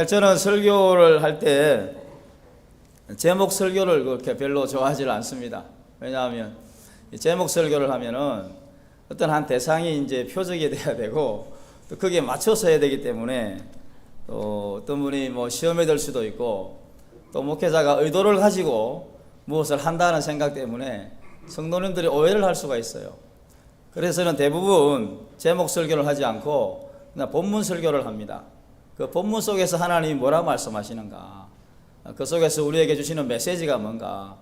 저는 설교를 할 때 제목 설교를 그렇게 별로 좋아하지 않습니다. 왜냐하면 제목 설교를 하면은 어떤 한 대상이 이제 표적이 돼야 되고 또 거기에 맞춰서 해야 되기 때문에 또 어떤 분이 뭐 시험에 들 수도 있고 또 목회자가 의도를 가지고 무엇을 한다는 생각 때문에 성도님들이 오해를 할 수가 있어요. 그래서 저는 대부분 제목 설교를 하지 않고 그냥 본문 설교를 합니다. 그 본문 속에서 하나님이 뭐라 말씀하시는가, 그 속에서 우리에게 주시는 메시지가 뭔가,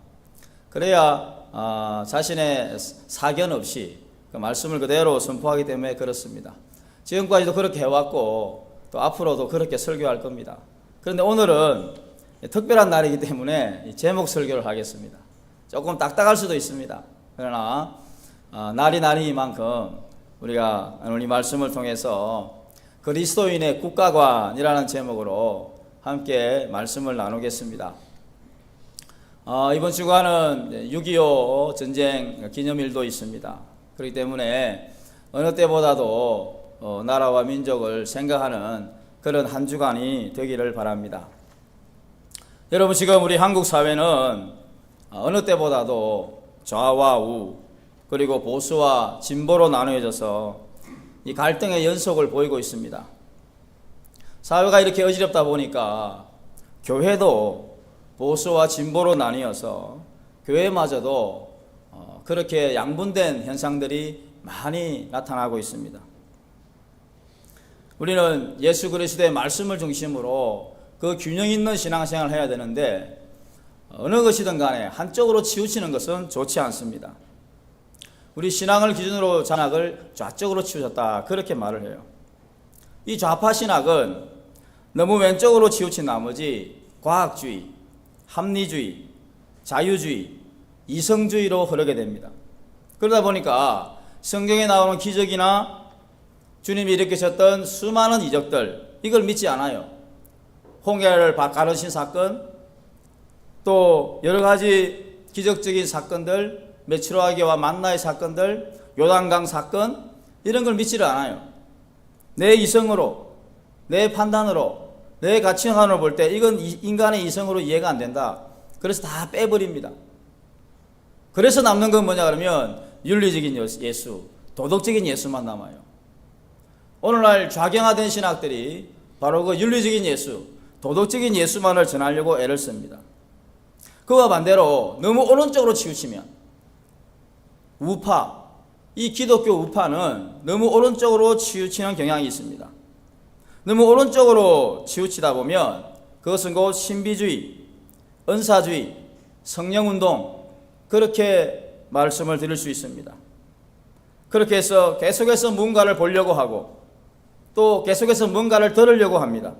그래야 자신의 사견 없이 그 말씀을 그대로 선포하기 때문에 그렇습니다. 지금까지도 그렇게 해왔고 또 앞으로도 그렇게 설교할 겁니다. 그런데 오늘은 특별한 날이기 때문에 제목 설교를 하겠습니다. 조금 딱딱할 수도 있습니다. 그러나 날이 날이만큼 우리가 오늘 이 말씀을 통해서 그리스도인의 국가관이라는 제목으로 함께 말씀을 나누겠습니다. 이번 주간은 6.25 전쟁 기념일도 있습니다. 그렇기 때문에 어느 때보다도 나라와 민족을 생각하는 그런 한 주간이 되기를 바랍니다. 여러분, 지금 우리 한국 사회는 어느 때보다도 좌와 우 그리고 보수와 진보로 나누어져서 이 갈등의 연속을 보이고 있습니다. 사회가 이렇게 어지럽다 보니까 교회도 보수와 진보로 나뉘어서 교회마저도 그렇게 양분된 현상들이 많이 나타나고 있습니다. 우리는 예수 그리스도의 말씀을 중심으로 그 균형 있는 신앙생활을 해야 되는데 어느 것이든 간에 한쪽으로 치우치는 것은 좋지 않습니다. 우리 신앙을 기준으로 잔악을 좌쪽으로 치우쳤다, 그렇게 말을 해요. 이 좌파 신학은 너무 왼쪽으로 치우친 나머지 과학주의, 합리주의, 자유주의, 이성주의로 흐르게 됩니다. 그러다 보니까 성경에 나오는 기적이나 주님이 일으키셨던 수많은 이적들, 이걸 믿지 않아요. 홍해를 가르신 사건, 또 여러 가지 기적적인 사건들, 메추라기와 만나의 사건들, 요단강 사건, 이런 걸 믿지를 않아요. 내 이성으로, 내 판단으로, 내 가치관으로 볼 때 이건 인간의 이성으로 이해가 안 된다. 그래서 다 빼버립니다. 그래서 남는 건 뭐냐 그러면 윤리적인 예수, 도덕적인 예수만 남아요. 오늘날 좌경화된 신학들이 바로 그 윤리적인 예수, 도덕적인 예수만을 전하려고 애를 씁니다. 그와 반대로 너무 오른쪽으로 치우치면 우파, 이 기독교 우파는 너무 오른쪽으로 치우치는 경향이 있습니다. 너무 오른쪽으로 치우치다 보면 그것은 곧 신비주의, 은사주의, 성령운동, 그렇게 말씀을 드릴 수 있습니다. 그렇게 해서 계속해서 뭔가를 보려고 하고 또 계속해서 뭔가를 들으려고 합니다.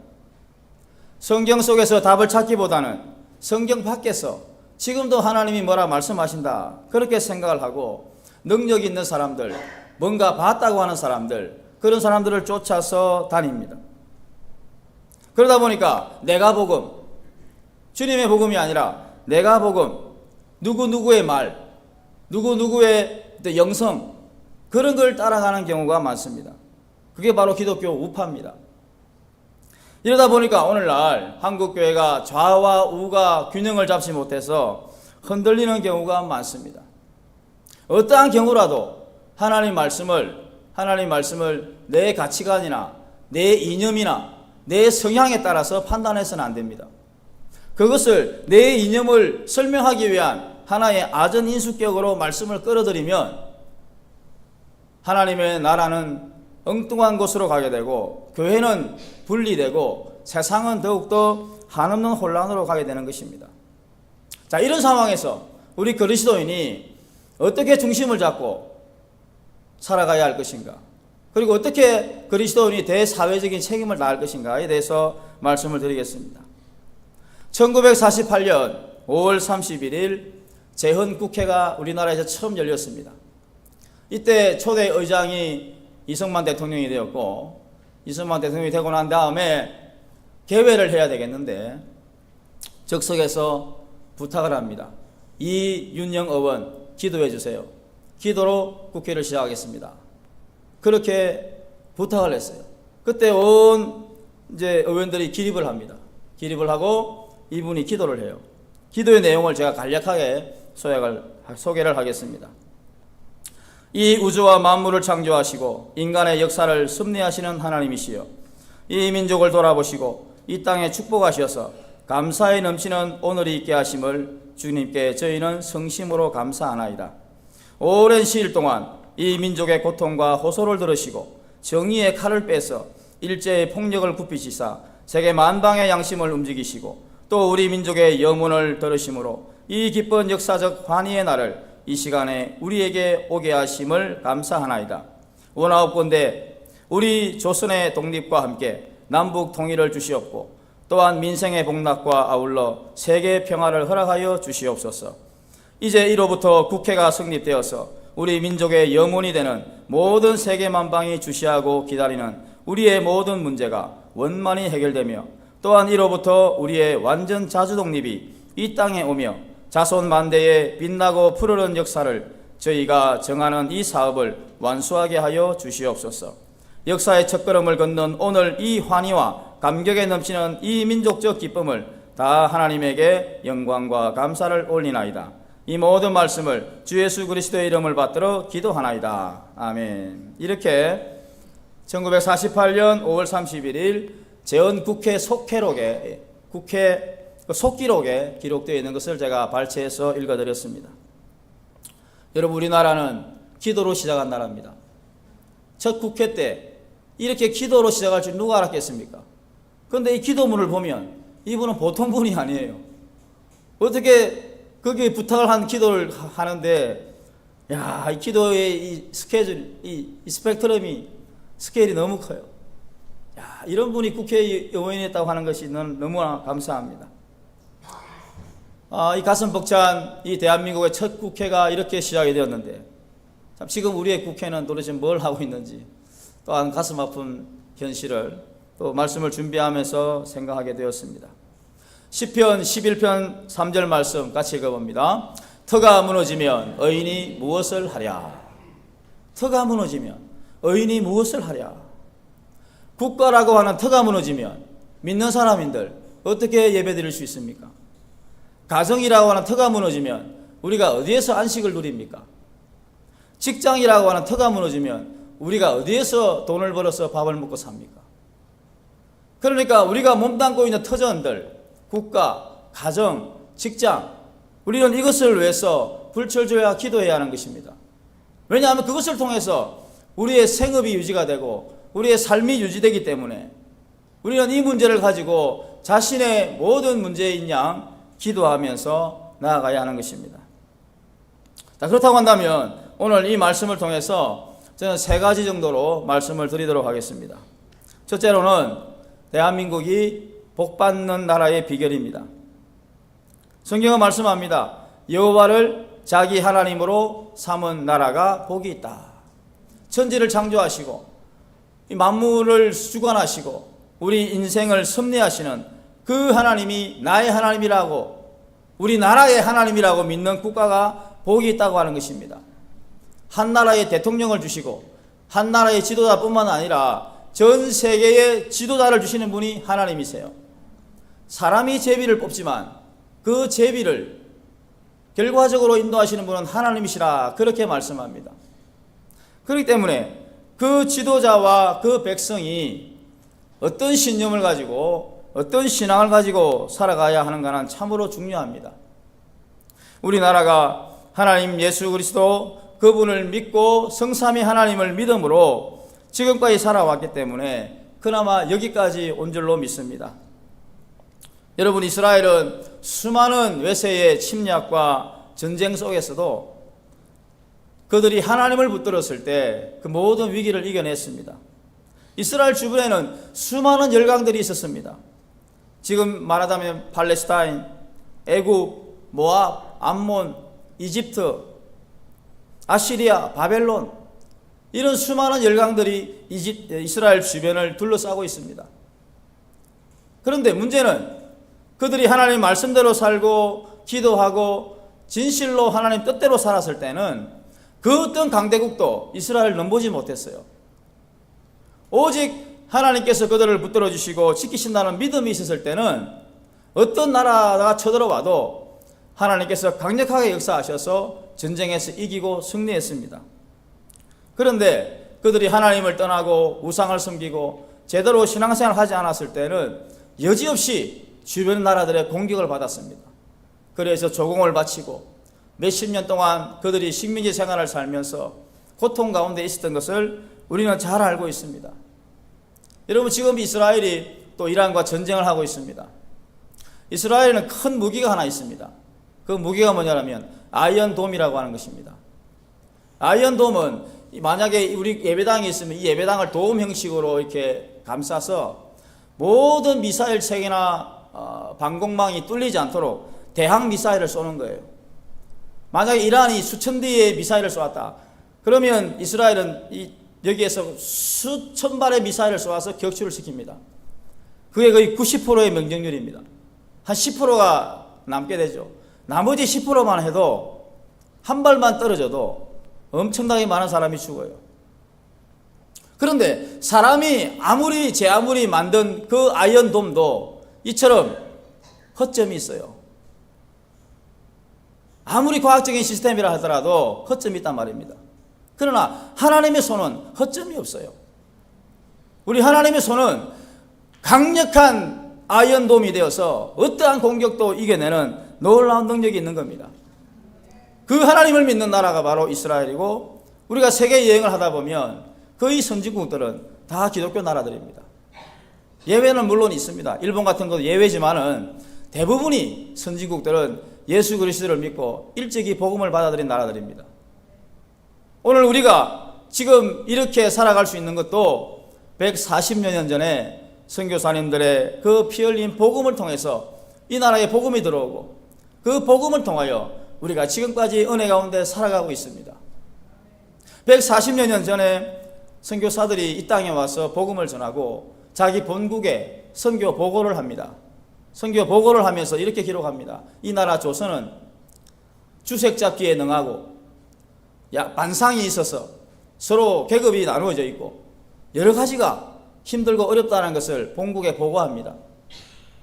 성경 속에서 답을 찾기보다는 성경 밖에서 지금도 하나님이 뭐라 말씀하신다, 그렇게 생각을 하고 능력 있는 사람들, 뭔가 봤다고 하는 사람들, 그런 사람들을 쫓아서 다닙니다. 그러다 보니까 내가 복음, 주님의 복음이 아니라 내가 복음, 누구누구의 말, 누구누구의 영성, 그런 걸 따라가는 경우가 많습니다. 그게 바로 기독교 우파입니다. 이러다 보니까 오늘날 한국교회가 좌와 우가 균형을 잡지 못해서 흔들리는 경우가 많습니다. 어떠한 경우라도 하나님 말씀을 내 가치관이나 내 이념이나 내 성향에 따라서 판단해서는 안 됩니다. 그것을 내 이념을 설명하기 위한 하나의 아전인수격으로 말씀을 끌어들이면 하나님의 나라는 엉뚱한 곳으로 가게 되고 교회는 분리되고 세상은 더욱더 한없는 혼란으로 가게 되는 것입니다. 자, 이런 상황에서 우리 그리스도인이 어떻게 중심을 잡고 살아가야 할 것인가, 그리고 어떻게 그리스도인이 대사회적인 책임을 다할 것인가에 대해서 말씀을 드리겠습니다. 1948년 5월 31일 재헌국회가 우리나라에서 처음 열렸습니다. 이때 초대 의장이 이승만 대통령이 되었고, 이승만 대통령이 되고 난 다음에 개회를 해야 되겠는데 적석에서 부탁을 합니다. 이윤영 의원 기도해 주세요. 기도로 국회를 시작하겠습니다. 그렇게 부탁을 했어요. 그때 온 의원들이 기립을 합니다. 기립을 하고 이분이 기도를 해요. 기도의 내용을 제가 간략하게 소개를 하겠습니다. 이 우주와 만물을 창조하시고 인간의 역사를 섭리하시는 하나님이시여, 이 민족을 돌아보시고 이 땅에 축복하셔서 감사에 넘치는 오늘이 있게 하심을 주님께 저희는 성심으로 감사하나이다. 오랜 시일 동안 이 민족의 고통과 호소를 들으시고 정의의 칼을 빼서 일제의 폭력을 굽히시사 세계 만방의 양심을 움직이시고 또 우리 민족의 염원을 들으심으로 이 기쁜 역사적 환희의 날을 이 시간에 우리에게 오게 하심을 감사하나이다. 원하옵건대 우리 조선의 독립과 함께 남북 통일을 주시옵고 또한 민생의 복락과 아울러 세계 평화를 허락하여 주시옵소서. 이제 이로부터 국회가 성립되어서 우리 민족의 영혼이 되는 모든 세계 만방이 주시하고 기다리는 우리의 모든 문제가 원만히 해결되며 또한 이로부터 우리의 완전 자주독립이 이 땅에 오며 자손 만대의 빛나고 푸르른 역사를 저희가 정하는 이 사업을 완수하게 하여 주시옵소서. 역사의 첫걸음을 걷는 오늘 이 환희와 감격에 넘치는 이 민족적 기쁨을 다 하나님에게 영광과 감사를 올리나이다. 이 모든 말씀을 주 예수 그리스도의 이름을 받들어 기도하나이다. 아멘. 이렇게 1948년 5월 31일 재헌국회 속회록에 국회 속기록에 기록되어 있는 것을 제가 발췌해서 읽어드렸습니다. 여러분, 우리나라는 기도로 시작한 나라입니다. 첫 국회 때 이렇게 기도로 시작할 줄 누가 알았겠습니까? 그런데 이 기도문을 보면 이분은 보통 분이 아니에요. 어떻게 거기에 부탁을 한 기도를 하는데, 야, 이 기도의 이 스케줄, 이 스펙트럼이 스케일이 너무 커요. 야, 이런 분이 국회의원이었다고 하는 것이 너무나 감사합니다. 이 가슴 벅찬 이 대한민국의 첫 국회가 이렇게 시작이 되었는데, 참 지금 우리의 국회는 도대체 뭘 하고 있는지 또한 가슴 아픈 현실을 또 말씀을 준비하면서 생각하게 되었습니다. 시편 11편 3절 말씀 같이 읽어봅니다. 터가 무너지면 의인이 무엇을 하랴. 터가 무너지면 의인이 무엇을 하랴. 국가라고 하는 터가 무너지면 믿는 사람인들 어떻게 예배드릴 수 있습니까? 가정이라고 하는 터가 무너지면 우리가 어디에서 안식을 누립니까? 직장이라고 하는 터가 무너지면 우리가 어디에서 돈을 벌어서 밥을 먹고 삽니까? 그러니까 우리가 몸담고 있는 터전들, 국가, 가정, 직장, 우리는 이것을 위해서 불철주야 기도해야 하는 것입니다. 왜냐하면 그것을 통해서 우리의 생업이 유지가 되고 우리의 삶이 유지되기 때문에 우리는 이 문제를 가지고 자신의 모든 문제인 양 기도하면서 나아가야 하는 것입니다. 자, 그렇다고 한다면 오늘 이 말씀을 통해서 저는 세 가지 정도로 말씀을 드리도록 하겠습니다. 첫째로는 대한민국이 복받는 나라의 비결입니다. 성경은 말씀합니다. 여호와를 자기 하나님으로 삼은 나라가 복이 있다. 천지를 창조하시고 이 만물을 주관하시고 우리 인생을 섭리하시는 그 하나님이 나의 하나님이라고, 우리 나라의 하나님이라고 믿는 국가가 복이 있다고 하는 것입니다. 한 나라의 대통령을 주시고 한 나라의 지도자뿐만 아니라 전 세계의 지도자를 주시는 분이 하나님이세요. 사람이 제비를 뽑지만 그 제비를 결과적으로 인도하시는 분은 하나님이시라, 그렇게 말씀합니다. 그렇기 때문에 그 지도자와 그 백성이 어떤 신념을 가지고 어떤 신앙을 가지고 살아가야 하는가는 참으로 중요합니다. 우리나라가 하나님 예수 그리스도 그분을 믿고 성삼위 하나님을 믿음으로 지금까지 살아왔기 때문에 그나마 여기까지 온 줄로 믿습니다. 여러분, 이스라엘은 수많은 외세의 침략과 전쟁 속에서도 그들이 하나님을 붙들었을 때 그 모든 위기를 이겨냈습니다. 이스라엘 주변에는 수많은 열강들이 있었습니다. 지금 말하자면 팔레스타인, 애굽, 모압, 암몬, 이집트, 아시리아, 바벨론, 이런 수많은 열강들이 이스라엘 주변을 둘러싸고 있습니다. 그런데 문제는 그들이 하나님 말씀대로 살고 기도하고 진실로 하나님 뜻대로 살았을 때는 그 어떤 강대국도 이스라엘을 넘보지 못했어요. 오직 하나님께서 그들을 붙들어 주시고 지키신다는 믿음이 있었을 때는 어떤 나라가 쳐들어와도 하나님께서 강력하게 역사하셔서 전쟁에서 이기고 승리했습니다. 그런데 그들이 하나님을 떠나고 우상을 섬기고 제대로 신앙생활을 하지 않았을 때는 여지없이 주변 나라들의 공격을 받았습니다. 그래서 조공을 바치고 몇십 년 동안 그들이 식민지 생활을 살면서 고통 가운데 있었던 것을 우리는 잘 알고 있습니다. 여러분, 지금 이스라엘이 또 이란과 전쟁을 하고 있습니다. 이스라엘에는 큰 무기가 하나 있습니다. 그 무기가 뭐냐면 아이언돔이라고 하는 것입니다. 아이언돔은 만약에 우리 예배당이 있으면 이 예배당을 돔 형식으로 이렇게 감싸서 모든 미사일 체계나 방공망이 뚫리지 않도록 대항 미사일을 쏘는 거예요. 만약에 이란이 수천 대의 미사일을 쏘았다. 그러면 이스라엘은 여기에서 수천 발의 미사일을 쏘아서 격추를 시킵니다. 그게 거의 90%의 명중률입니다. 한 10%가 남게 되죠. 나머지 10%만 해도 한 발만 떨어져도 엄청나게 많은 사람이 죽어요. 그런데 사람이 아무리 만든 그 아이언돔도 이처럼 허점이 있어요. 아무리 과학적인 시스템이라 하더라도 허점이 있단 말입니다. 그러나 하나님의 손은 허점이 없어요. 우리 하나님의 손은 강력한 아이언돔이 되어서 어떠한 공격도 이겨내는 놀라운 능력이 있는 겁니다. 그 하나님을 믿는 나라가 바로 이스라엘이고, 우리가 세계 여행을 하다 보면 거의 선진국들은 다 기독교 나라들입니다. 예외는 물론 있습니다. 일본 같은 것도 예외지만은 대부분이 선진국들은 예수 그리스도를 믿고 일찍이 복음을 받아들인 나라들입니다. 오늘 우리가 지금 이렇게 살아갈 수 있는 것도 140여 년 전에 선교사님들의 그 피 흘린 복음을 통해서 이 나라에 복음이 들어오고, 그 복음을 통하여 우리가 지금까지 은혜 가운데 살아가고 있습니다. 140여 년 전에 선교사들이 이 땅에 와서 복음을 전하고 자기 본국에 선교 보고를 합니다. 선교 보고를 하면서 이렇게 기록합니다. 이 나라 조선은 주색 잡기에 능하고 반상이 있어서 서로 계급이 나누어져 있고 여러 가지가 힘들고 어렵다는 것을 본국에 보고합니다.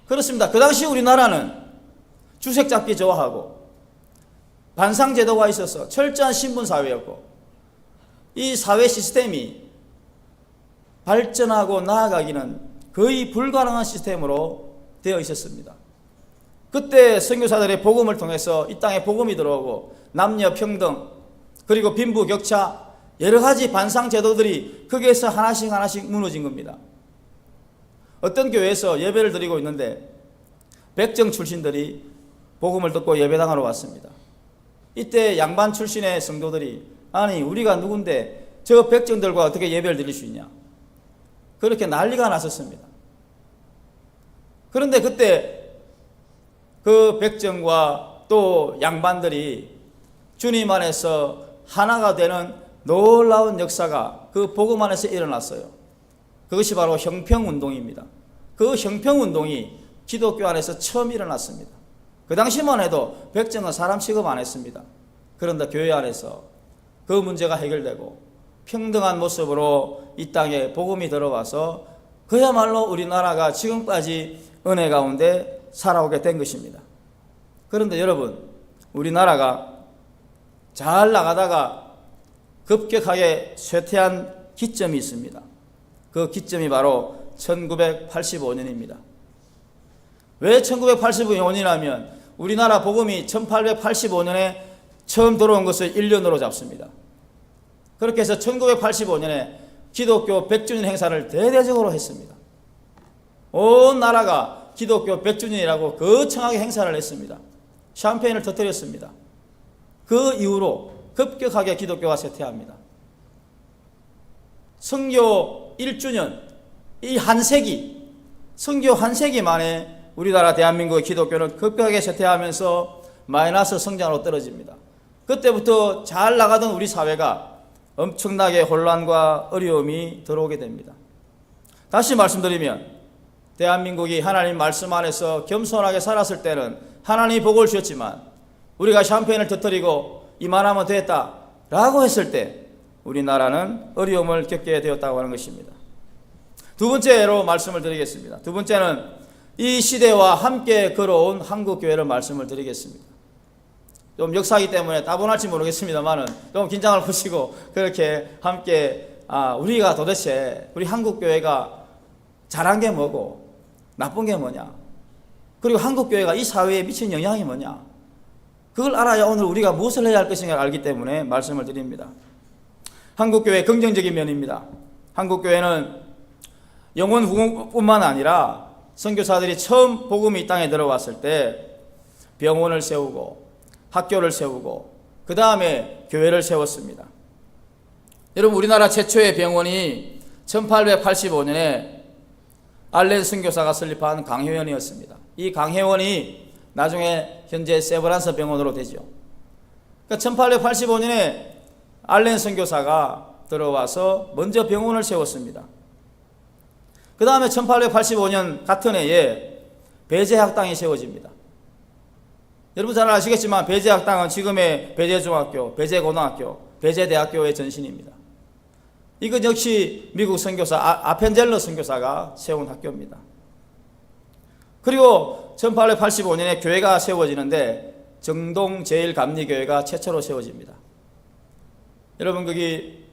그렇습니다. 그 당시 우리나라는 주색 잡기 좋아하고 반상 제도가 있어서 철저한 신분 사회였고, 이 사회 시스템이 발전하고 나아가기는 거의 불가능한 시스템으로 되어 있었습니다. 그때 선교사들의 복음을 통해서 이 땅에 복음이 들어오고 남녀 평등, 그리고 빈부격차, 여러 가지 반상 제도들이 거기에서 하나씩 무너진 겁니다. 어떤 교회에서 예배를 드리고 있는데 백정 출신들이 복음을 듣고 예배당으로 왔습니다. 이때 양반 출신의 성도들이, 아니 우리가 누군데 저 백정들과 어떻게 예배를 드릴 수 있냐, 그렇게 난리가 났었습니다. 그런데 그때 그 백정과 또 양반들이 주님 안에서 하나가 되는 놀라운 역사가 그 복음 안에서 일어났어요. 그것이 바로 형평운동입니다. 그 형평운동이 기독교 안에서 처음 일어났습니다. 그 당시만 해도 백정은 사람 취급 안 했습니다. 그런데 교회 안에서 그 문제가 해결되고 평등한 모습으로 이 땅에 복음이 들어와서 그야말로 우리나라가 지금까지 은혜 가운데 살아오게 된 것입니다. 그런데 여러분, 우리나라가 잘 나가다가 급격하게 쇠퇴한 기점이 있습니다. 그 기점이 바로 1985년입니다. 왜 1985년이라면 우리나라 복음이 1885년에 처음 들어온 것을 1년으로 잡습니다. 그렇게 해서 1985년에 기독교 100주년 행사를 대대적으로 했습니다. 온 나라가 기독교 100주년이라고 거창하게 행사를 했습니다. 샴페인을 터뜨렸습니다. 그 이후로 급격하게 기독교가 쇠퇴합니다. 선교 1주년, 이 한 세기, 선교 한 세기 만에 우리나라 대한민국의 기독교는 급격하게 쇠퇴하면서 마이너스 성장으로 떨어집니다. 그때부터 잘 나가던 우리 사회가 엄청나게 혼란과 어려움이 들어오게 됩니다. 다시 말씀드리면 대한민국이 하나님 말씀 안에서 겸손하게 살았을 때는 하나님이 복을 주셨지만, 우리가 샴페인을 터뜨리고 이만하면 됐다 라고 했을 때 우리나라는 어려움을 겪게 되었다고 하는 것입니다. 두 번째로 말씀을 드리겠습니다. 두 번째는 이 시대와 함께 걸어온 한국교회를 말씀을 드리겠습니다. 좀 역사이기 때문에 따분할지 모르겠습니다만은 좀 긴장을 푸시고 그렇게 함께 우리가 도대체 우리 한국교회가 잘한 게 뭐고 나쁜 게 뭐냐, 그리고 한국교회가 이 사회에 미친 영향이 뭐냐, 그걸 알아야 오늘 우리가 무엇을 해야 할 것인가를 알기 때문에 말씀을 드립니다. 한국교회의 긍정적인 면입니다. 한국교회는 영혼 후궁뿐만 아니라 선교사들이 처음 복음이 이 땅에 들어왔을 때 병원을 세우고 학교를 세우고 그 다음에 교회를 세웠습니다. 여러분, 우리나라 최초의 병원이 1885년에 알렌 선교사가 설립한 강혜원이었습니다. 이 강혜원이 나중에 현재 세브란스 병원으로 되죠. 그러니까 1885년에 알렌 선교사가 들어와서 먼저 병원을 세웠습니다. 그 다음에 1885년 같은 해에 배제학당이 세워집니다. 여러분 잘 아시겠지만 배제학당은 지금의 배제중학교, 배제고등학교, 배제대학교의 전신입니다. 이것 역시 미국 선교사 아펜젤러 선교사가 세운 학교입니다. 그리고 1885년에 교회가 세워지는데 정동 제일감리교회가 최초로 세워집니다. 여러분 거기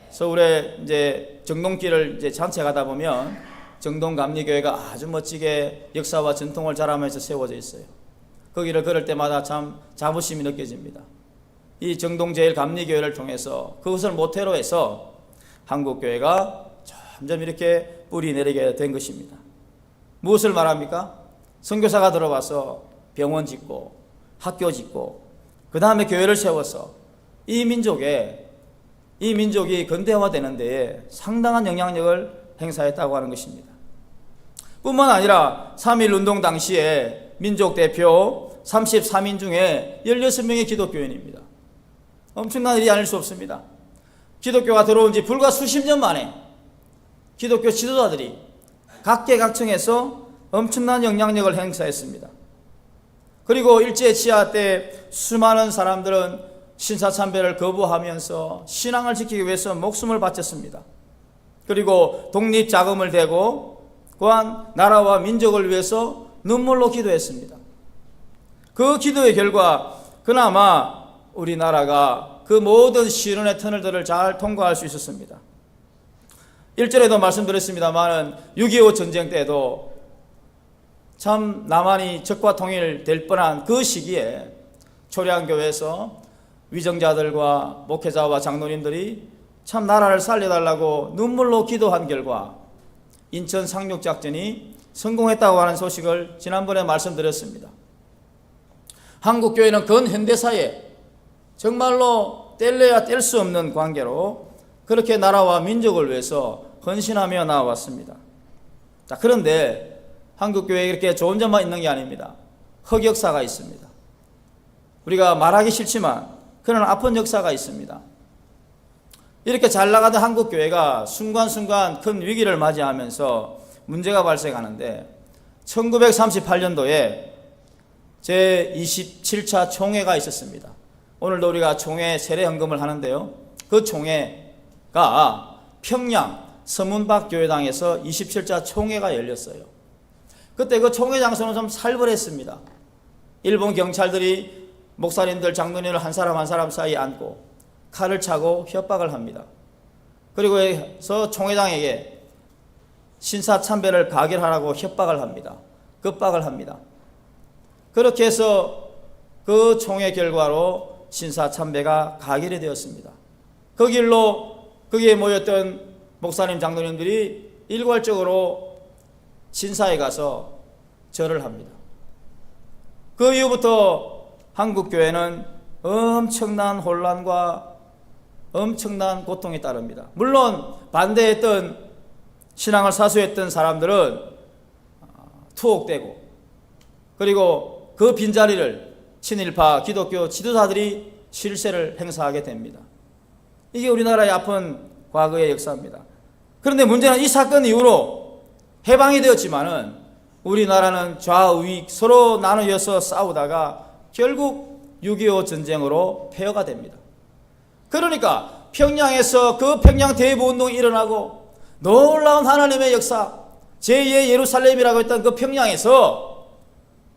서울에 이제 정동길을 이제 산책하다 보면 정동감리교회가 아주 멋지게 역사와 전통을 자랑하면서 세워져 있어요. 거기를 걸을 때마다 참 자부심이 느껴집니다. 이 정동제일감리교회를 통해서 그것을 모태로 해서 한국교회가 점점 이렇게 뿌리 내리게 된 것입니다. 무엇을 말합니까? 선교사가 들어와서 병원 짓고 학교 짓고 그 다음에 교회를 세워서 이 민족이 근대화되는 데에 상당한 영향력을 행사했다고 하는 것입니다. 뿐만 아니라 3.1운동 당시에 민족 대표 33인 중에 16명의 기독교인입니다. 엄청난 일이 아닐 수 없습니다. 기독교가 들어온 지 불과 수십 년 만에 기독교 지도자들이 각계각층에서 엄청난 영향력을 행사했습니다. 그리고 일제치하 때 수많은 사람들은 신사참배를 거부하면서 신앙을 지키기 위해서 목숨을 바쳤습니다. 그리고 독립자금을 대고 또한 나라와 민족을 위해서 눈물로 기도했습니다. 그 기도의 결과 그나마 우리나라가 그 모든 시련의 터널들을 잘 통과할 수 있었습니다. 1절에도 말씀드렸습니다만 6.25 전쟁 때도 참 남한이 적과 통일될 뻔한 그 시기에 초량교회에서 위정자들과 목회자와 장로님들이 참 나라를 살려달라고 눈물로 기도한 결과 인천 상륙작전이 성공했다고 하는 소식을 지난번에 말씀드렸습니다. 한국교회는 근현대사에 정말로 뗄래야 뗄 수 없는 관계로 그렇게 나라와 민족을 위해서 헌신하며 나와왔습니다. 자, 그런데 한국교회에 이렇게 좋은 점만 있는 게 아닙니다. 흑역사가 있습니다. 우리가 말하기 싫지만 그런 아픈 역사가 있습니다. 이렇게 잘 나가던 한국교회가 순간순간 큰 위기를 맞이하면서 문제가 발생하는데 1938년도에 제27차 총회가 있었습니다. 오늘도 우리가 총회 세례헌금을 하는데요. 그 총회가 평양 서문박 교회당에서 27차 총회가 열렸어요. 그때 그 총회 장소는 좀 살벌했습니다. 일본 경찰들이 목사님들, 장로님을 한 사람 한 사람 사이에 앉고 칼을 차고 협박을 합니다. 그리고 해서 총회장에게 신사참배를 가결하라고 협박을 합니다. 급박을 합니다. 그렇게 해서 그 총회 결과로 신사참배가 가결이 되었습니다. 그 길로 거기에 모였던 목사님, 장로님들이 일괄적으로 신사에 가서 절을 합니다. 그 이후부터 한국교회는 엄청난 혼란과 엄청난 고통이 따릅니다. 물론 반대했던 신앙을 사수했던 사람들은 투옥되고 그리고 그 빈자리를 친일파 기독교 지도자들이 실세를 행사하게 됩니다. 이게 우리나라의 아픈 과거의 역사입니다. 그런데 문제는 이 사건 이후로 해방이 되었지만은 우리나라는 좌우익 서로 나누어서 싸우다가 결국 6.25 전쟁으로 폐허가 됩니다. 그러니까 평양에서 그 평양 대부운동이 일어나고 놀라운 하나님의 역사, 제2의 예루살렘이라고 했던 그 평양에서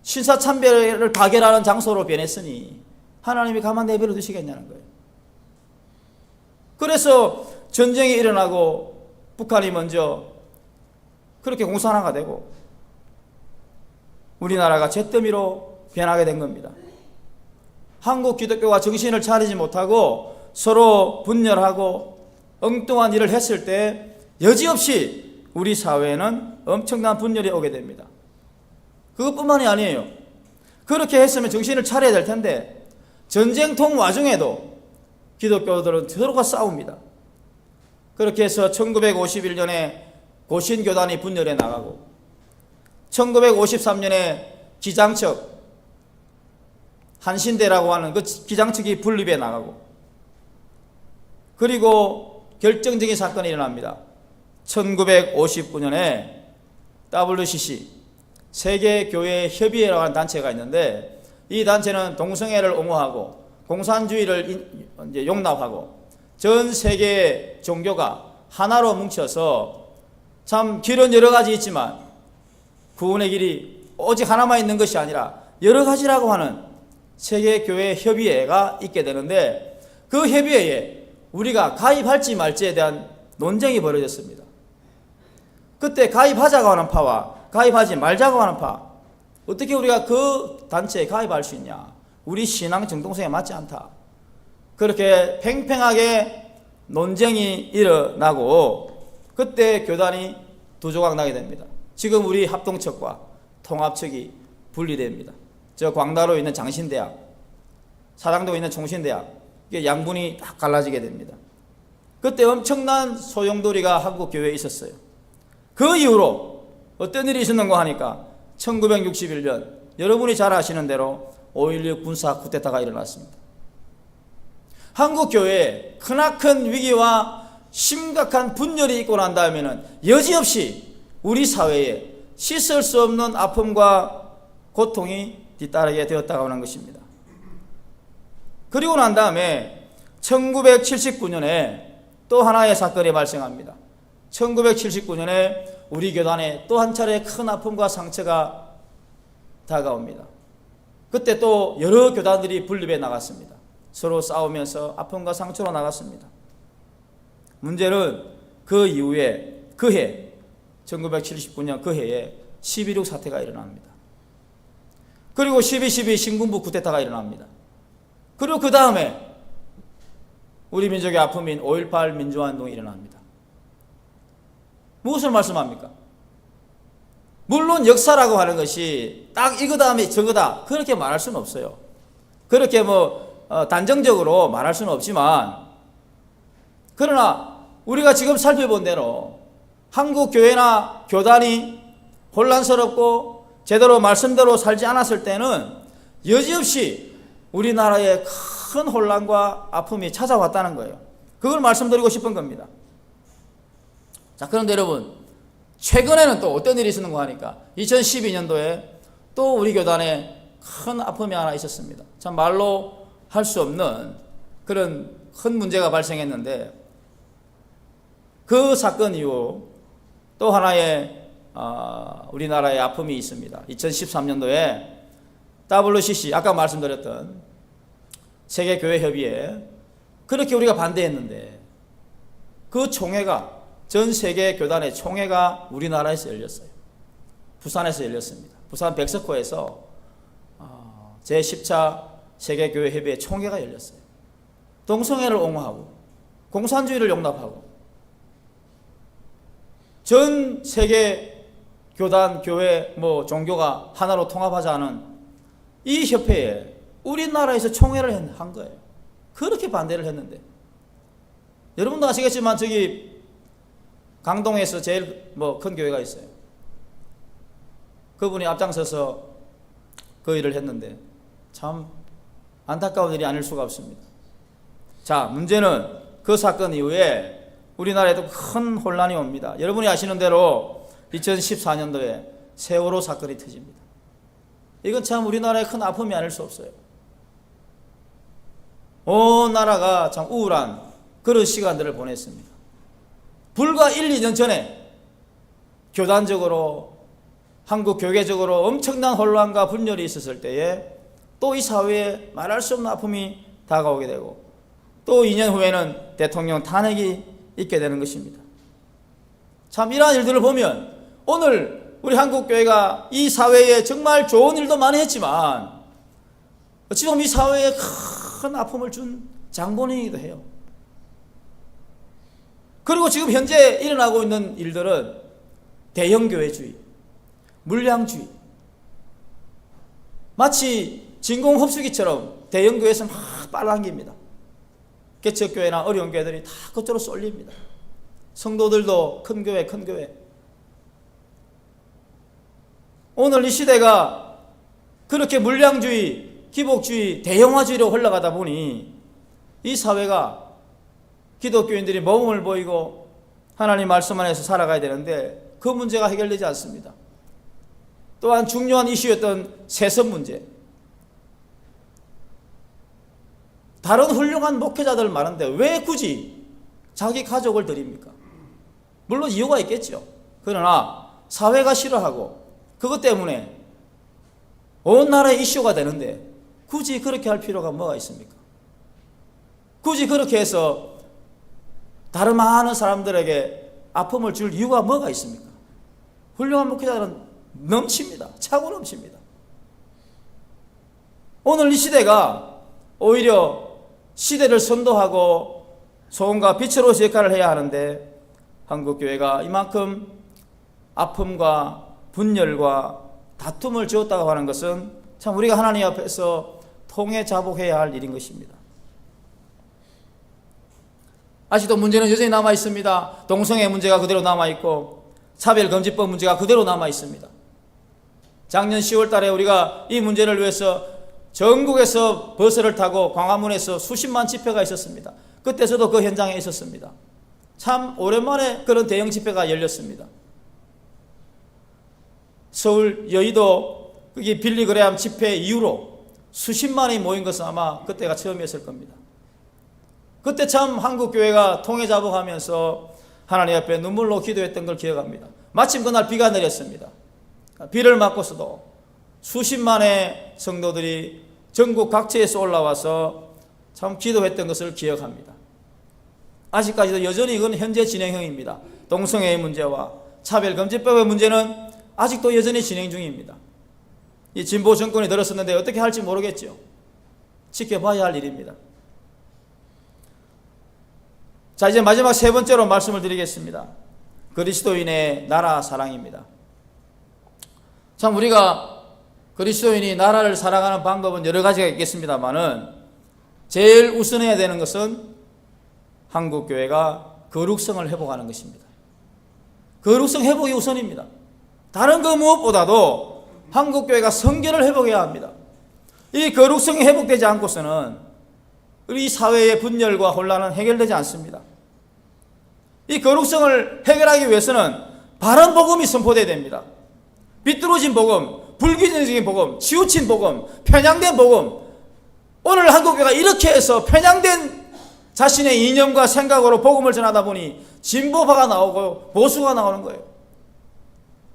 신사참배를 가결하는 장소로 변했으니 하나님이 가만 내버려 두시겠냐는 거예요. 그래서 전쟁이 일어나고 북한이 먼저 그렇게 공산화가 되고 우리나라가 잿더미로 변하게 된 겁니다. 한국 기독교가 정신을 차리지 못하고 서로 분열하고 엉뚱한 일을 했을 때 여지없이 우리 사회에는 엄청난 분열이 오게 됩니다. 그것뿐만이 아니에요. 그렇게 했으면 정신을 차려야 될 텐데 전쟁통 와중에도 기독교들은 서로가 싸웁니다. 그렇게 해서 1951년에 고신교단이 분열해 나가고 1953년에 기장척 한신대라고 하는 그 기장척이 분립해 나가고 그리고 결정적인 사건이 일어납니다. 1959년에 WCC 세계교회협의회라고 하는 단체가 있는데 이 단체는 동성애를 옹호하고 공산주의를 이제 용납하고 전 세계 종교가 하나로 뭉쳐서 참 길은 여러 가지 있지만 구원의 길이 오직 하나만 있는 것이 아니라 여러 가지라고 하는 세계교회협의회가 있게 되는데 그 협의회에 우리가 가입할지 말지에 대한 논쟁이 벌어졌습니다. 그때 가입하자고 하는 파와 가입하지 말자고 하는 파, 어떻게 우리가 그 단체에 가입할 수 있냐, 우리 신앙 정통성에 맞지 않다, 그렇게 팽팽하게 논쟁이 일어나고 그때 교단이 두 조각 나게 됩니다. 지금 우리 합동측과 통합측이 분리됩니다. 저 광다로에 있는 장신대학, 사당도에 있는 총신대학, 이게 양분이 딱 갈라지게 됩니다. 그때 엄청난 소용돌이가 한국 교회에 있었어요. 그 이후로 어떤 일이 있었는가 하니까 1961년 여러분이 잘 아시는 대로 5.16 군사 쿠데타가 일어났습니다. 한국 교회에 크나큰 위기와 심각한 분열이 있고 난 다음에는 여지없이 우리 사회에 씻을 수 없는 아픔과 고통이 뒤따르게 되었다고 하는 것입니다. 그리고 난 다음에 1979년에 또 하나의 사건이 발생합니다. 1979년에 우리 교단에 또 한 차례 큰 아픔과 상처가 다가옵니다. 그때 또 여러 교단들이 분립해 나갔습니다. 서로 싸우면서 아픔과 상처로 나갔습니다. 문제는 그 이후에 그 해 1979년 그 해에 12.6 사태가 일어납니다. 그리고 12.12 신군부 쿠데타가 일어납니다. 그리고 그 다음에 우리 민족의 아픔인 5.18 민주화운동이 일어납니다. 무엇을 말씀합니까? 물론 역사라고 하는 것이 딱 이거 다음에 저거다 그렇게 말할 수는 없어요. 그렇게 단정적으로 말할 수는 없지만, 그러나 우리가 지금 살펴본 대로 한국 교회나 교단이 혼란스럽고 제대로 말씀대로 살지 않았을 때는 여지없이 우리나라에 큰 혼란과 아픔이 찾아왔다는 거예요. 그걸 말씀드리고 싶은 겁니다. 자, 그런데 여러분, 최근에는 또 어떤 일이 있었는가 하니까 2012년도에 또 우리 교단에 큰 아픔이 하나 있었습니다. 참 말로 할 수 없는 그런 큰 문제가 발생했는데, 그 사건 이후 또 하나의 우리나라의 아픔이 있습니다. 2013년도에 WCC, 아까 말씀드렸던 세계교회협의회, 그렇게 우리가 반대했는데 그 총회가, 전 세계 교단의 총회가 우리나라에서 열렸어요. 부산에서 열렸습니다. 부산 백석호에서 제10차 세계교회협의회 총회가 열렸어요. 동성애를 옹호하고 공산주의를 용납하고 전 세계 교단, 교회, 종교가 하나로 통합하자는 이 협회에 우리나라에서 총회를 한 거예요. 그렇게 반대를 했는데, 여러분도 아시겠지만 저기 강동에서 제일 큰 교회가 있어요. 그분이 앞장서서 그 일을 했는데 참 안타까운 일이 아닐 수가 없습니다. 자, 문제는 그 사건 이후에 우리나라에도 큰 혼란이 옵니다. 여러분이 아시는 대로 2014년도에 세월호 사건이 터집니다. 이건 참 우리나라의 큰 아픔이 아닐 수 없어요. 온 나라가 참 우울한 그런 시간들을 보냈습니다. 불과 1, 2년 전에 교단적으로 한국 교계적으로 엄청난 혼란과 분열이 있었을 때에 또 이 사회에 말할 수 없는 아픔이 다가오게 되고 또 2년 후에는 대통령 탄핵이 있게 되는 것입니다. 참 이러한 일들을 보면 오늘 우리 한국교회가 이 사회에 정말 좋은 일도 많이 했지만 어찌 보면 이 사회에 큰 아픔을 준 장본인이기도 해요. 그리고 지금 현재 일어나고 있는 일들은 대형교회주의, 물량주의, 마치 진공흡수기처럼 대형교회에서 막 빨랑깁니다. 개척교회나 어려운 교회들이 다 그쪽으로 쏠립니다. 성도들도 큰 교회, 큰 교회. 오늘 이 시대가 그렇게 물량주의, 기복주의, 대형화주의로 흘러가다 보니 이 사회가 기독교인들이 모범을 보이고 하나님 말씀 안에서 살아가야 되는데 그 문제가 해결되지 않습니다. 또한 중요한 이슈였던 세습 문제. 다른 훌륭한 목회자들 많은데 왜 굳이 자기 가족을 드립니까? 물론 이유가 있겠죠. 그러나 사회가 싫어하고 그것 때문에 온 나라의 이슈가 되는데 굳이 그렇게 할 필요가 뭐가 있습니까? 굳이 그렇게 해서 다른 많은 사람들에게 아픔을 줄 이유가 뭐가 있습니까? 훌륭한 목회자들은 넘칩니다. 차고 넘칩니다. 오늘 이 시대가 오히려 시대를 선도하고 소금과 빛으로서 역할을 해야 하는데 한국교회가 이만큼 아픔과 분열과 다툼을 지었다고 하는 것은 참 우리가 하나님 앞에서 통회자복해야 할 일인 것입니다. 아직도 문제는 여전히 남아 있습니다. 동성애 문제가 그대로 남아 있고 차별금지법 문제가 그대로 남아 있습니다. 작년 10월 달에 우리가 이 문제를 위해서 전국에서 버스를 타고 광화문에서 수십만 집회가 있었습니다. 그때 저도 그 현장에 있었습니다. 참 오랜만에 그런 대형 집회가 열렸습니다. 서울 여의도 거기 빌리 그레함 집회 이후로 수십만이 모인 것은 아마 그때가 처음이었을 겁니다. 그때 참 한국교회가 통회자복하면서 하나님 앞에 눈물로 기도했던 걸 기억합니다. 마침 그날 비가 내렸습니다. 비를 맞고서도 수십만의 성도들이 전국 각지에서 올라와서 참 기도했던 것을 기억합니다. 아직까지도 여전히 이건 현재 진행형입니다. 동성애의 문제와 차별금지법의 문제는 아직도 여전히 진행 중입니다. 이 진보 정권이 들었었는데 어떻게 할지 모르겠죠. 지켜봐야 할 일입니다. 자, 이제 마지막 세 번째로 말씀을 드리겠습니다. 그리스도인의 나라 사랑입니다. 참 우리가 그리스도인이 나라를 사랑하는 방법은 여러 가지가 있겠습니다만은 제일 우선해야 되는 것은 한국교회가 거룩성을 회복하는 것입니다. 거룩성 회복이 우선입니다. 다른 그 무엇보다도 한국교회가 성결을 회복해야 합니다. 이 거룩성이 회복되지 않고서는 우리 사회의 분열과 혼란은 해결되지 않습니다. 이 거룩성을 해결하기 위해서는 바른 복음이 선포되어야 됩니다. 비뚤어진 복음, 불균형적인 복음, 치우친 복음, 편향된 복음. 오늘 한국교회가 이렇게 해서 편향된 자신의 이념과 생각으로 복음을 전하다 보니 진보파가 나오고 보수가 나오는 거예요.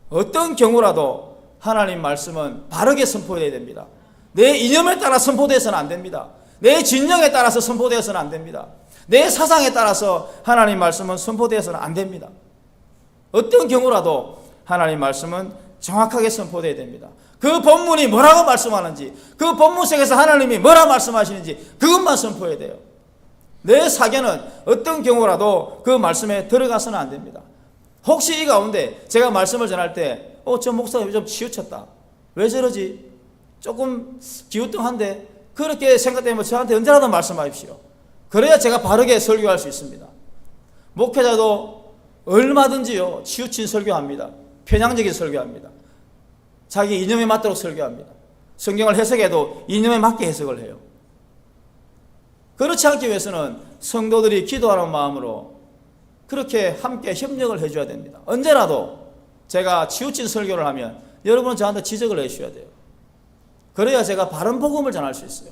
어떤 경우라도 하나님 말씀은 바르게 선포해야 됩니다. 내 이념에 따라 선포되어서는 안 됩니다. 내 진영에 따라서 선포되어서는 안 됩니다. 내 사상에 따라서 하나님 말씀은 선포되어서는 안 됩니다. 어떤 경우라도 하나님 말씀은 정확하게 선포되어야 됩니다. 그 본문이 뭐라고 말씀하는지, 그 본문 속에서 하나님이 뭐라 말씀하시는지 그것만 선포해야 돼요. 내 사견은 어떤 경우라도 그 말씀에 들어가서는 안 됩니다. 혹시 이 가운데 제가 말씀을 전할 때 저 목사가 좀 치우쳤다. 왜 저러지? 조금 기우뚱한데 그렇게 생각되면 저한테 언제라도 말씀하십시오. 그래야 제가 바르게 설교할 수 있습니다. 목회자도 얼마든지요 치우친 설교합니다. 편향적인 설교합니다. 자기 이념에 맞도록 설교합니다. 성경을 해석해도 이념에 맞게 해석을 해요. 그렇지 않기 위해서는 성도들이 기도하는 마음으로 그렇게 함께 협력을 해줘야 됩니다. 언제라도 제가 치우친 설교를 하면 여러분은 저한테 지적을 해주셔야 돼요. 그래야 제가 바른 복음을 전할 수 있어요.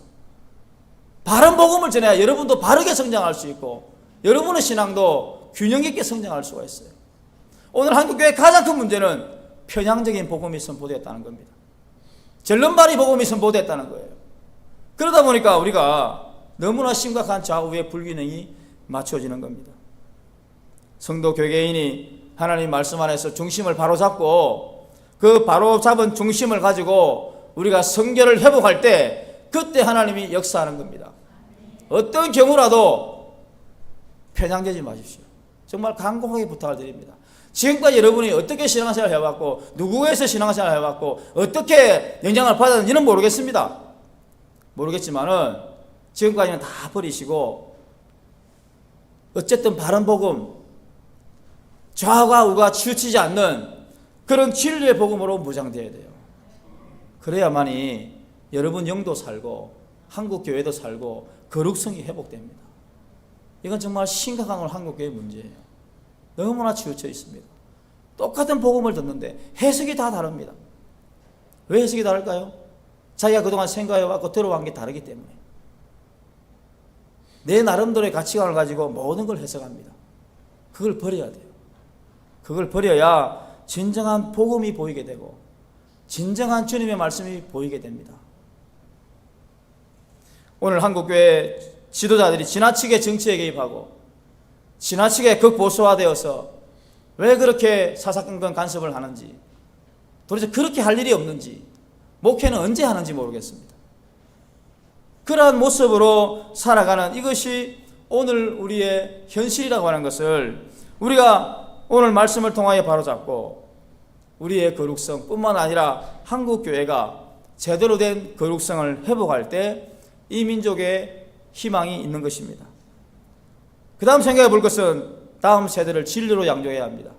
바른 복음을 전해야 여러분도 바르게 성장할 수 있고 여러분의 신앙도 균형 있게 성장할 수가 있어요. 오늘 한국교회의 가장 큰 문제는 편향적인 복음이 선포되었다는 겁니다. 절름발이 복음이 선포됐다는 거예요. 그러다 보니까 우리가 너무나 심각한 좌우의 불균형이 맞춰지는 겁니다. 성도 교계인이 하나님 말씀 안에서 중심을 바로잡고 그 바로잡은 중심을 가지고 우리가 성결을 회복할 때 그때 하나님이 역사하는 겁니다. 어떤 경우라도 편향되지 마십시오. 정말 간곡하게 부탁을 드립니다. 지금까지 여러분이 어떻게 신앙생활 해왔고 누구에서 신앙생활 해왔고 어떻게 영향을 받았는지는 모르겠습니다. 모르겠지만은 지금까지는 다 버리시고 어쨌든 바른 복음, 좌와 우가 치우치지 않는 그런 진리의 복음으로 무장되어야 돼요. 그래야만이 여러분 영도 살고 한국 교회도 살고 거룩성이 회복됩니다. 이건 정말 심각한 오늘 한국 교회의 문제예요. 너무나 치우쳐 있습니다. 똑같은 복음을 듣는데 해석이 다 다릅니다. 왜 해석이 다를까요? 자기가 그동안 생각해왔고 들어온 게 다르기 때문에. 내 나름대로의 가치관을 가지고 모든 걸 해석합니다. 그걸 버려야 돼요. 그걸 버려야 진정한 복음이 보이게 되고 진정한 주님의 말씀이 보이게 됩니다. 오늘 한국교회 지도자들이 지나치게 정치에 개입하고 지나치게 극보수화되어서 왜 그렇게 사사건건 간섭을 하는지, 도대체 그렇게 할 일이 없는지, 목회는 언제 하는지 모르겠습니다. 그러한 모습으로 살아가는 이것이 오늘 우리의 현실이라고 하는 것을 우리가 오늘 말씀을 통하여 바로잡고 우리의 거룩성 뿐만 아니라 한국교회가 제대로 된 거룩성을 회복할 때 이 민족의 희망이 있는 것입니다. 그 다음 생각해 볼 것은 다음 세대를 진리로 양육해야 합니다.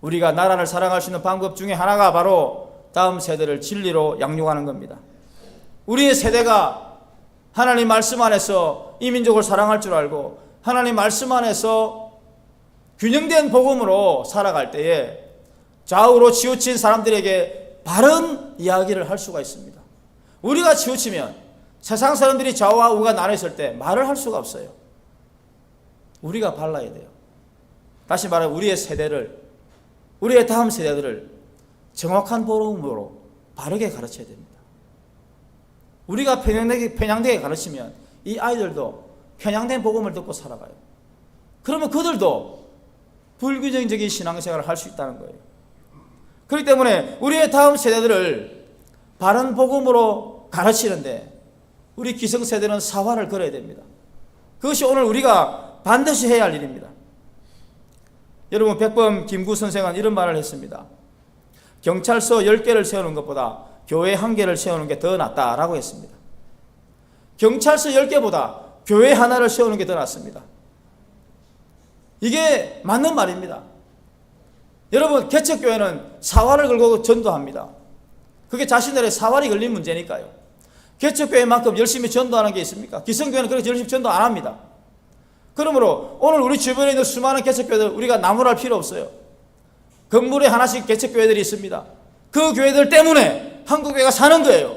우리가 나라를 사랑할 수 있는 방법 중에 하나가 바로 다음 세대를 진리로 양육하는 겁니다. 우리의 세대가 하나님 말씀 안에서 이 민족을 사랑할 줄 알고 하나님 말씀 안에서 균형된 복음으로 살아갈 때에 좌우로 치우친 사람들에게 바른 이야기를 할 수가 있습니다. 우리가 치우치면 세상 사람들이 좌우와 우가 나눠있을 때 말을 할 수가 없어요. 우리가 발라야 돼요. 다시 말하면 우리의 세대를, 우리의 다음 세대들을 정확한 복음으로 바르게 가르쳐야 됩니다. 우리가 편향되게 가르치면 이 아이들도 편향된 복음을 듣고 살아가요. 그러면 그들도 불균형적인 신앙생활을 할 수 있다는 거예요. 그렇기 때문에 우리의 다음 세대들을 바른 복음으로 가르치는데 우리 기성세대는 사활을 걸어야 됩니다. 그것이 오늘 우리가 반드시 해야 할 일입니다. 여러분, 백범 김구 선생은 이런 말을 했습니다. 경찰서 10개를 세우는 것보다 교회 1개를 세우는 게 더 낫다라고 했습니다. 경찰서 10개보다 교회 하나를 세우는 게 더 낫습니다. 이게 맞는 말입니다. 여러분, 개척교회는 사활을 걸고 전도합니다. 그게 자신들의 사활이 걸린 문제니까요. 개척교회만큼 열심히 전도하는 게 있습니까? 기성교회는 그렇게 열심히 전도 안 합니다. 그러므로 오늘 우리 주변에 있는 수많은 개척교회들 우리가 나무랄 필요 없어요. 건물에 하나씩 개척교회들이 있습니다. 그 교회들 때문에 한국교회가 사는 거예요.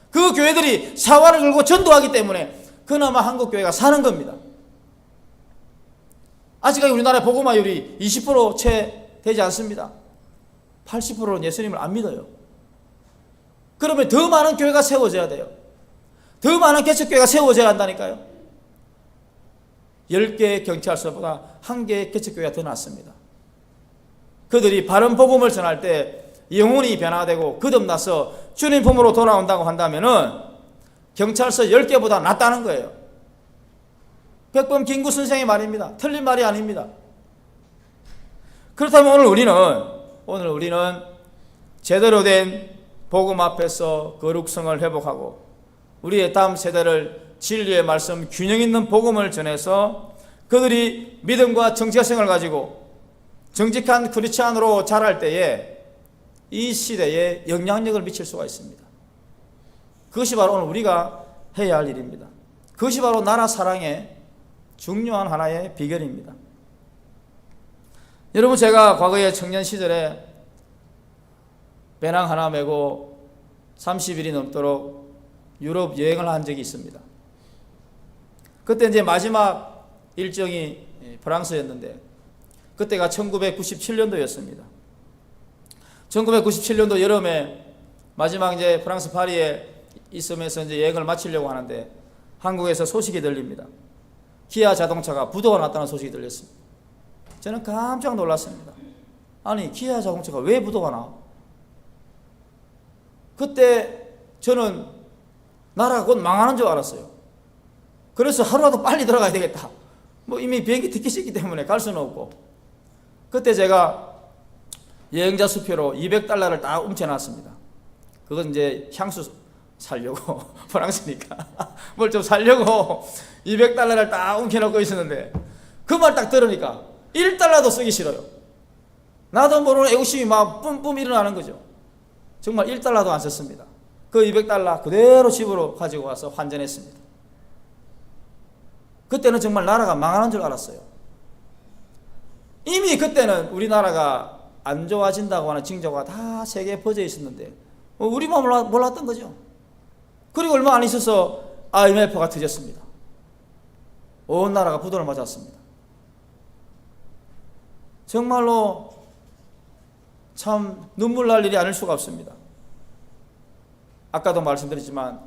그 교회들이 사활을 걸고 전도하기 때문에 그나마 한국교회가 사는 겁니다. 아직까지 우리나라의 복음화율이 20% 채 되지 않습니다. 80%는 예수님을 안 믿어요. 그러면 더 많은 교회가 세워져야 돼요. 더 많은 개척교회가 세워져야 한다니까요. 10개의 경찰서보다 1개의 개척교회가 더 낫습니다. 그들이 바른 복음을 전할 때 영혼이 변화되고 거듭나서 주님 품으로 돌아온다고 한다면은 경찰서 10개보다 낫다는 거예요. 백범 김구 선생의 말입니다. 틀린 말이 아닙니다. 그렇다면 오늘 우리는 제대로 된 복음 앞에서 거룩성을 회복하고 우리의 다음 세대를 진리의 말씀 균형 있는 복음을 전해서 그들이 믿음과 정체성을 가지고 정직한 크리스찬으로 자랄 때에 이 시대에 영향력을 미칠 수가 있습니다. 그것이 바로 오늘 우리가 해야 할 일입니다. 그것이 바로 나라 사랑의 중요한 하나의 비결입니다. 여러분, 제가 과거에 청년 시절에 배낭 하나 메고 30일이 넘도록 유럽 여행을 한 적이 있습니다. 그때 이제 마지막 일정이 프랑스였는데 그때가 1997년도였습니다. 1997년도 여름에 마지막 이제 프랑스 파리에 있으면서 이제 여행을 마치려고 하는데 한국에서 소식이 들립니다. 기아 자동차가 부도가 났다는 소식이 들렸습니다. 저는 깜짝 놀랐습니다. 아니, 기아 자동차가 왜 부도가 나? 그때 저는 나라가 곧 망하는 줄 알았어요. 그래서 하루라도 빨리 들어가야 되겠다. 뭐 이미 비행기 티켓이 있기 때문에 갈 수는 없고. 그때 제가 여행자 수표로 $200를 딱 훔쳐놨습니다. 그건 이제 향수 살려고 프랑스니까 뭘 좀 살려고 $200를 딱 훔쳐놓고 있었는데 그 말 딱 들으니까 $1도 쓰기 싫어요. 나도 모르는 애국심이 막 뿜뿜 일어나는 거죠. 정말 $1도 안 썼습니다. 그 $200 그대로 집으로 가지고 와서 환전했습니다. 그때는 정말 나라가 망하는 줄 알았어요. 이미 그때는 우리나라가 안 좋아진다고 하는 징조가 다 세계에 퍼져 있었는데 우리만 몰랐던 거죠. 그리고 얼마 안 있어서 IMF가 터졌습니다. 온 나라가 부도를 맞았습니다. 정말로 참 눈물 날 일이 아닐 수가 없습니다. 아까도 말씀드렸지만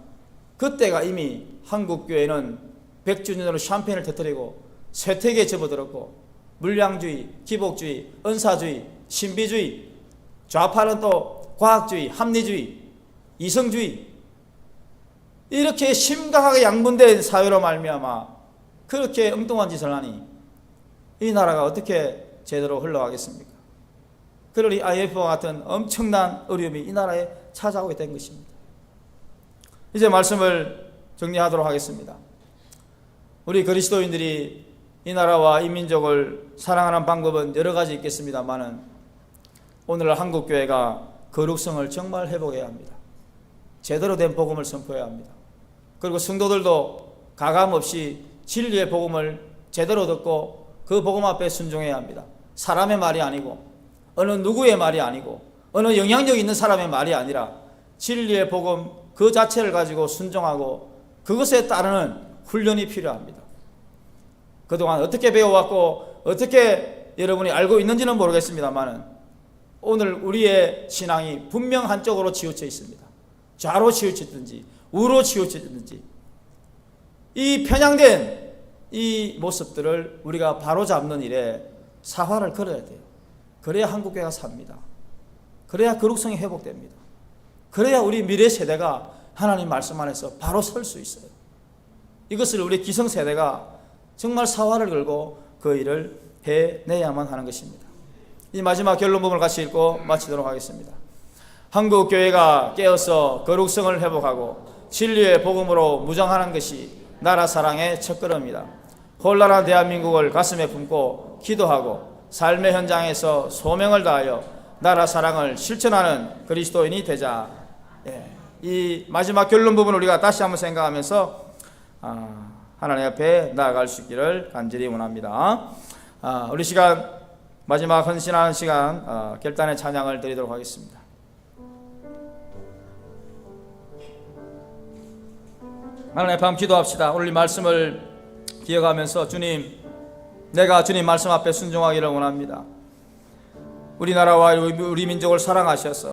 그때가 이미 한국교회는 100주년으로 샴페인을 터뜨리고 쇠퇴기에 접어들었고 물량주의, 기복주의, 은사주의, 신비주의, 좌파는 또 과학주의, 합리주의, 이성주의 이렇게 심각하게 양분된 사회로 말미암아 그렇게 엉뚱한 짓을 하니 이 나라가 어떻게 제대로 흘러가겠습니까? 그러니 IMF와 같은 엄청난 어려움이 이 나라에 찾아오게 된 것입니다. 이제 말씀을 정리하도록 하겠습니다. 우리 그리스도인들이 이 나라와 이 민족을 사랑하는 방법은 여러 가지 있겠습니다만은 오늘 한국교회가 거룩성을 정말 회복해야 합니다. 제대로 된 복음을 선포해야 합니다. 그리고 성도들도 가감없이 진리의 복음을 제대로 듣고 그 복음 앞에 순종해야 합니다. 사람의 말이 아니고 어느 누구의 말이 아니고 어느 영향력 있는 사람의 말이 아니라 진리의 복음 그 자체를 가지고 순종하고 그것에 따르는 훈련이 필요합니다. 그동안 어떻게 배워왔고 어떻게 여러분이 알고 있는지는 모르겠습니다만 오늘 우리의 신앙이 분명 한쪽으로 치우쳐 있습니다. 좌로 치우쳤든지 우로 치우쳤든지 이 편향된 이 모습들을 우리가 바로잡는 일에 사활을 걸어야 돼요. 그래야 한국교회가 삽니다. 그래야 거룩성이 회복됩니다. 그래야 우리 미래 세대가 하나님 말씀 안에서 바로 설 수 있어요. 이것을 우리 기성세대가 정말 사활을 걸고 그 일을 해내야만 하는 것입니다. 이 마지막 결론 부분을 같이 읽고 마치도록 하겠습니다. 한국교회가 깨어서 거룩성을 회복하고 진리의 복음으로 무장하는 것이 나라 사랑의 첫걸음이다. 혼란한 대한민국을 가슴에 품고 기도하고 삶의 현장에서 소명을 다하여 나라 사랑을 실천하는 그리스도인이 되자. 이 마지막 결론 부분을 우리가 다시 한번 생각하면서 하나님 앞에 나아갈 수 있기를 간절히 원합니다. 우리 시간 마지막 헌신하는 시간 결단의 찬양을 드리도록 하겠습니다. 하나님 앞에 한번 기도합시다. 오늘 이 말씀을 기억하면서 주님, 내가 주님 말씀 앞에 순종하기를 원합니다. 우리나라와 우리 민족을 사랑하셔서